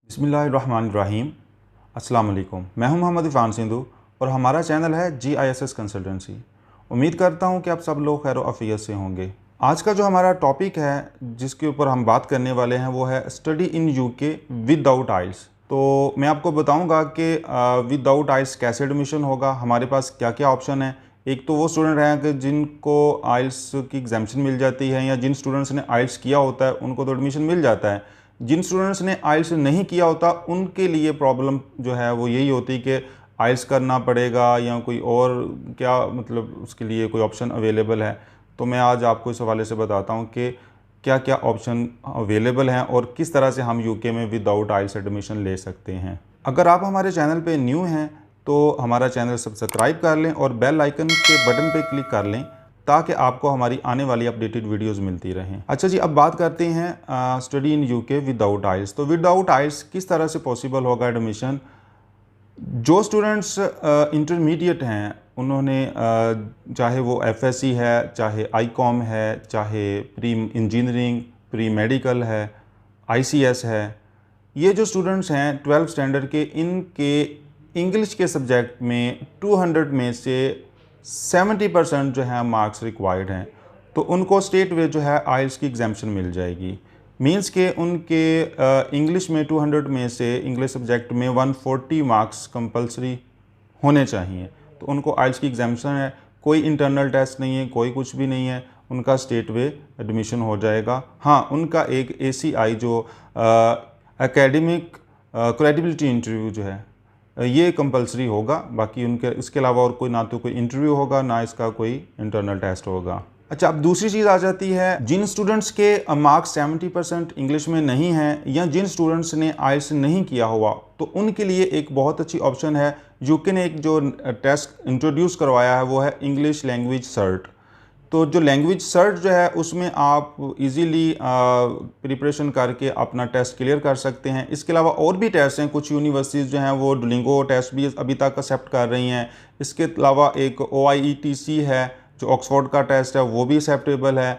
बिस्मिल्लाहिर्रहमानिर्रहीम। अस्सलाम वालेकुम। मैं हूं मोहम्मद इफ़ान सिंधु और हमारा चैनल है GISS कंसल्टेंसी। उम्मीद करता हूं कि आप सब लोग खैर आफियत से होंगे। आज का जो हमारा टॉपिक है जिसके ऊपर हम बात करने वाले हैं वो है स्टडी इन यूके विदाउट आइल्स। तो मैं आपको बताऊंगा कि विदाउट आइल्स कैसे एडमिशन होगा, हमारे पास क्या क्या ऑप्शन है। एक तो वो स्टूडेंट हैं कि जिनको आइल्स की एग्जाम्शन मिल जाती है, या जिन स्टूडेंट्स ने आइल्स किया होता है उनको तो एडमिशन मिल जाता है। जिन स्टूडेंट्स ने आइल्स नहीं किया होता उनके लिए प्रॉब्लम जो है वो यही होती कि आइल्स करना पड़ेगा या कोई और क्या मतलब उसके लिए कोई ऑप्शन अवेलेबल है। तो मैं आज आपको इस हवाले से बताता हूँ कि क्या क्या ऑप्शन अवेलेबल हैं और किस तरह से हम यूके में विदाउट आइल्स एडमिशन ले सकते हैं। अगर आप हमारे चैनल पे न्यू हैं तो हमारा चैनल सब्सक्राइब कर लें और बेल आइकन के बटन पे क्लिक कर लें ताकि आपको हमारी आने वाली अपडेटेड वीडियोस मिलती रहें। अच्छा जी, अब बात करते हैं स्टडी इन यूके विदाउट आइल्स। तो विदाउट आइल्स किस तरह से पॉसिबल होगा एडमिशन। जो स्टूडेंट्स इंटरमीडिएट हैं उन्होंने चाहे वो FSC है, चाहे ICOM है, चाहे प्री इंजीनियरिंग, प्री मेडिकल है, ICS है, ये जो स्टूडेंट्स हैं 12th स्टैंडर्ड के, इनके इंग्लिश के सब्जेक्ट में 200 में से 70% जो है मार्क्स रिक्वायर्ड हैं, तो उनको स्टेट वे जो है आइल्स की एग्जाम्शन मिल जाएगी। मींस के उनके इंग्लिश में 200 में से इंग्लिश सब्जेक्ट में 140 मार्क्स कंपलसरी होने चाहिए, तो उनको आइल्स की एग्जाम्शन है। कोई इंटरनल टेस्ट नहीं है, कोई कुछ भी नहीं है, उनका स्टेट वे एडमिशन हो जाएगा। हाँ, उनका एक ACI जो एकेडमिक क्रेडिबिलिटी इंटरव्यू जो है ये कंपलसरी होगा। बाकी उनके इसके अलावा और कोई ना तो कोई इंटरव्यू होगा ना इसका कोई इंटरनल टेस्ट होगा। अच्छा, अब दूसरी चीज़ आ जाती है, जिन स्टूडेंट्स के मार्क्स 70% इंग्लिश में नहीं हैं या जिन स्टूडेंट्स ने आइल्स नहीं किया हुआ, तो उनके लिए एक बहुत अच्छी ऑप्शन है। यूके ने एक जो टेस्ट इंट्रोड्यूस करवाया है वो है इंग्लिश लैंग्वेज सर्ट। तो जो लैंग्वेज सर्च जो है उसमें आप इजीली प्रिपरेशन करके अपना टेस्ट क्लियर कर सकते हैं। इसके अलावा और भी टेस्ट हैं, कुछ यूनिवर्सिटीज़ जो हैं वो डुलिंगो टेस्ट भी अभी तक एक्सेप्ट कर रही हैं। इसके अलावा एक OIETC है जो ऑक्सफोर्ड का टेस्ट है, वो भी एक्सेप्टेबल है।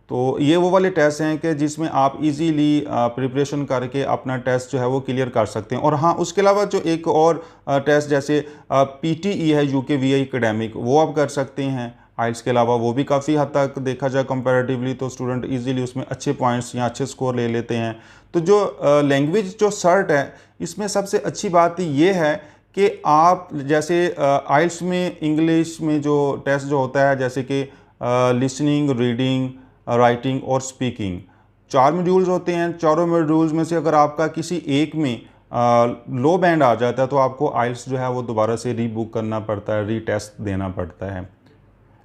तो ये वो वाले टेस्ट हैं कि जिसमें आप इजीली प्रिपरेशन करके अपना टेस्ट जो है वो क्लियर कर सकते हैं। और हाँ, उसके अलावा जो एक और टेस्ट जैसे PTE है UKVI एकेडमिक, वो आप कर सकते हैं। आइल्स के अलावा वो भी काफ़ी हद तक देखा जाए कंपैरेटिवली तो स्टूडेंट इजीली उसमें अच्छे पॉइंट्स या अच्छे स्कोर ले लेते हैं। तो जो लैंग्वेज जो सर्ट है इसमें सबसे अच्छी बात ये है कि आप जैसे आइल्स में इंग्लिश में जो टेस्ट जो होता है जैसे कि लिसनिंग, रीडिंग, राइटिंग और स्पीकिंग, 4 मॉड्यूल्स होते हैं। चारों मॉड्यूल्स में से अगर आपका किसी एक में लो बैंड आ जाता है तो आपको आइल्स जो है वो दोबारा से रीबुक करना पड़ता है, रीटेस्ट देना पड़ता है।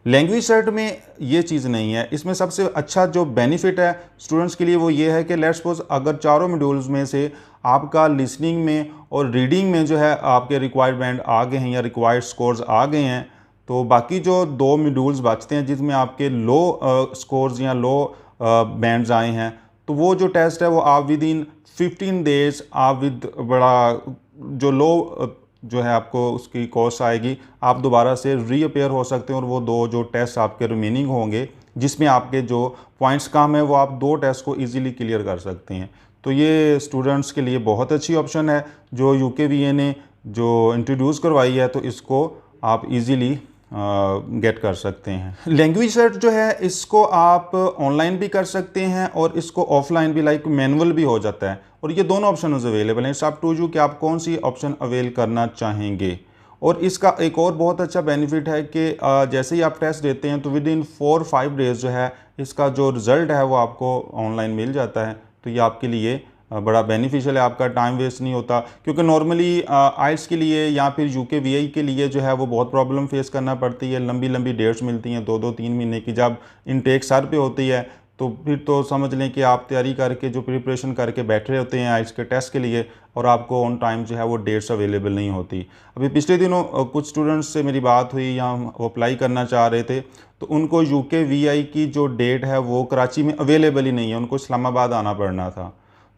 लैंग्वेज सर्ट में ये चीज़ नहीं है। इसमें सबसे अच्छा जो बेनिफिट है स्टूडेंट्स के लिए वो ये है कि लेट्स सपोज अगर चारों मॉड्यूल्स में से आपका लिसनिंग में और रीडिंग में जो है आपके रिक्वायर्ड बैंड आ गए हैं या रिक्वायर्ड स्कोर्स आ गए हैं, तो बाकी जो 2 मॉड्यूल्स बचते हैं जिसमें आपके लो स्कोर्स या लो बैंड्स आए हैं, तो वो जो टेस्ट है वो आप विद इन 15 डेज आप विद बड़ा जो लो जो है आपको उसकी कॉस्ट आएगी, आप दोबारा से रीअपेयर हो सकते हैं और वो 2 जो टेस्ट आपके रिमेनिंग होंगे जिसमें आपके जो पॉइंट्स कम है वो आप 2 टेस्ट को इजीली क्लियर कर सकते हैं। तो ये स्टूडेंट्स के लिए बहुत अच्छी ऑप्शन है जो UKVA ने जो इंट्रोड्यूस करवाई है, तो इसको आप इजीली गेट कर सकते हैं। लैंग्वेज सर्च जो है इसको आप ऑनलाइन भी कर सकते हैं और इसको ऑफलाइन भी, लाइक मैनुअल भी हो जाता है, और ये दोनों ऑप्शन अवेलेबल हैं। इट्स अप टू यू कि आप कौन सी ऑप्शन अवेल करना चाहेंगे। और इसका एक और बहुत अच्छा बेनिफिट है कि जैसे ही आप टेस्ट देते हैं तो विद इन 4-5 डेज जो है इसका जो रिज़ल्ट है वो आपको ऑनलाइन मिल जाता है। तो ये आपके लिए बड़ा बेनिफिशियल है, आपका टाइम वेस्ट नहीं होता। क्योंकि नॉर्मली आइल्स के लिए या फिर UKVI के लिए जो है वो बहुत प्रॉब्लम फेस करना पड़ती है। लंबी लंबी डेट्स मिलती हैं, 2-3 महीने की। जब इनटेक सर पे होती है तो फिर तो समझ लें कि आप तैयारी करके जो प्रिपरेशन करके बैठे होते हैं आइल्स के टेस्ट के लिए, और आपको ऑन टाइम जो है वो डेट्स अवेलेबल नहीं होती। अभी पिछले दिनों कुछ स्टूडेंट्स से मेरी बात हुई या वो अप्लाई करना चाह रहे थे, तो उनको UKVI की जो डेट है वो कराची में अवेलेबल ही नहीं है, उनको इस्लामाबाद आना पड़ना था।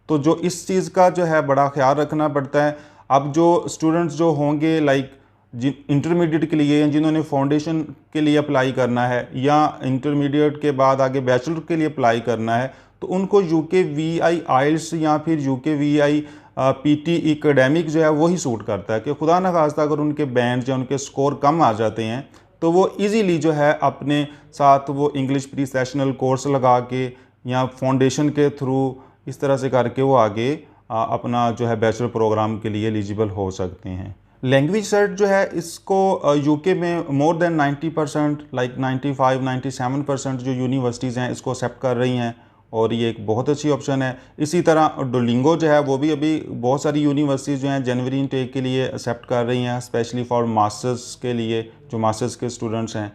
तो जो इस चीज़ का जो है बड़ा ख्याल रखना पड़ता है। अब जो स्टूडेंट्स जो होंगे लाइक जिन इंटरमीडिएट के लिए, जिन्होंने फाउंडेशन के लिए अप्लाई करना है या इंटरमीडिएट के बाद आगे बैचलर के लिए अप्लाई करना है, तो उनको UKVI आइल्स या फिर UKVI पीटी एकेडमिक जो है वही सूट करता है कि खुदा न खास्ता अगर उनके बैंड या उनके स्कोर कम आ जाते हैं तो वो इजीली जो है अपने साथ वो इंग्लिश प्री सेशनल कोर्स लगा के या फाउंडेशन के थ्रू इस तरह से करके वो आगे अपना जो है बैचलर प्रोग्राम के लिए एलिजिबल हो सकते हैं। लैंग्वेज सेट जो है इसको यूके में मोर देन 90% लाइक 95-97% जो यूनिवर्सिटीज़ हैं इसको एक्सेप्ट कर रही हैं और ये एक बहुत अच्छी ऑप्शन है। इसी तरह डुओलिंगो जो है वो भी अभी बहुत सारी यूनिवर्सिटीज़ जो हैं जनवरी इनटेक के लिए एक्सेप्ट कर रही हैं, स्पेशली फॉर मास्टर्स के लिए जो मास्टर्स के स्टूडेंट्स हैं।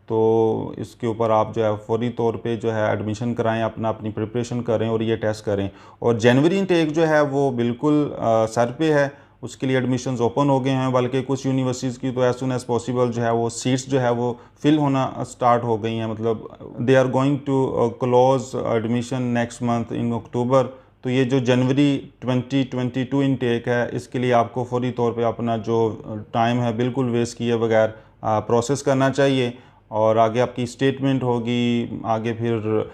तो इसके ऊपर आप जो है फौरी तौर पे जो है एडमिशन कराएं, अपनी प्रिपरेशन करें और ये टेस्ट करें। और जनवरी इनटेक जो है वो बिल्कुल सर पे है, उसके लिए एडमिशन्स ओपन हो गए हैं, बल्कि कुछ यूनिवर्सिटीज़ की तो एज सुन एज पॉसिबल जो है वो सीट्स जो है वो फिल होना स्टार्ट हो गई हैं, मतलब they are going to close admission next month in October. तो ये जो जनवरी 2022 इनटेक है इसके लिए आपको फौरी तौर पे अपना जो टाइम है बिल्कुल वेस्ट किए बगैर प्रोसेस करना चाहिए। और आगे आपकी स्टेटमेंट होगी, आगे फिर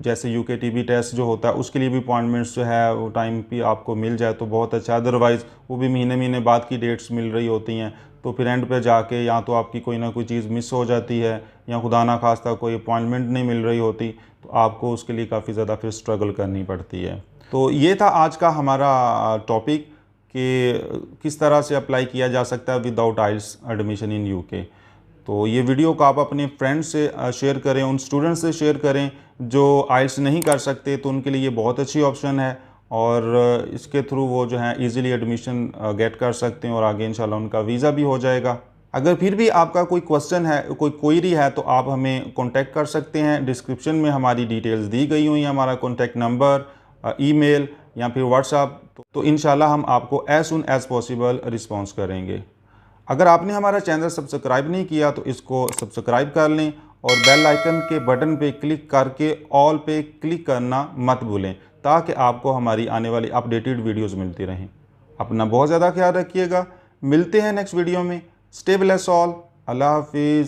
जैसे यूकेटीबी टेस्ट जो होता है उसके लिए भी अपॉइंटमेंट्स जो है वो टाइम पे आपको मिल जाए तो बहुत अच्छा, अदरवाइज़ वो भी महीने बाद की डेट्स मिल रही होती हैं। तो फिर एंड पे जाके या तो आपकी कोई ना कोई चीज़ मिस हो जाती है या खुदा ना खास्ता कोई अपॉइंटमेंट नहीं मिल रही होती, तो आपको उसके लिए काफ़ी ज़्यादा फिर स्ट्रगल करनी पड़ती है। तो ये था आज का हमारा टॉपिक कि किस तरह से अप्लाई किया जा सकता है without IELTS admission in UK. तो ये वीडियो को आप अपने फ्रेंड्स से शेयर करें, उन स्टूडेंट्स से शेयर करें जो आइल्स नहीं कर सकते, तो उनके लिए ये बहुत अच्छी ऑप्शन है और इसके थ्रू वो जो है इजीली एडमिशन गेट कर सकते हैं और आगे इंशाल्लाह उनका वीज़ा भी हो जाएगा। अगर फिर भी आपका कोई क्वेश्चन है, कोई क्वेरी है, तो आप हमें कॉन्टैक्ट कर सकते हैं। डिस्क्रिप्शन में हमारी डिटेल्स दी गई हुई हैं, हमारा कॉन्टैक्ट नंबर, ईमेल या फिर व्हाट्सएप। तो इंशाल्लाह हम आपको as soon as possible response करेंगे। अगर आपने हमारा चैनल सब्सक्राइब नहीं किया तो इसको सब्सक्राइब कर लें और बेल आइकन के बटन पे क्लिक करके ऑल पे क्लिक करना मत भूलें ताकि आपको हमारी आने वाली अपडेटेड वीडियोस मिलती रहें। अपना बहुत ज़्यादा ख्याल रखिएगा, मिलते हैं नेक्स्ट वीडियो में। स्टे ब्लेस्ड ऑल, अल्लाह हाफिज़।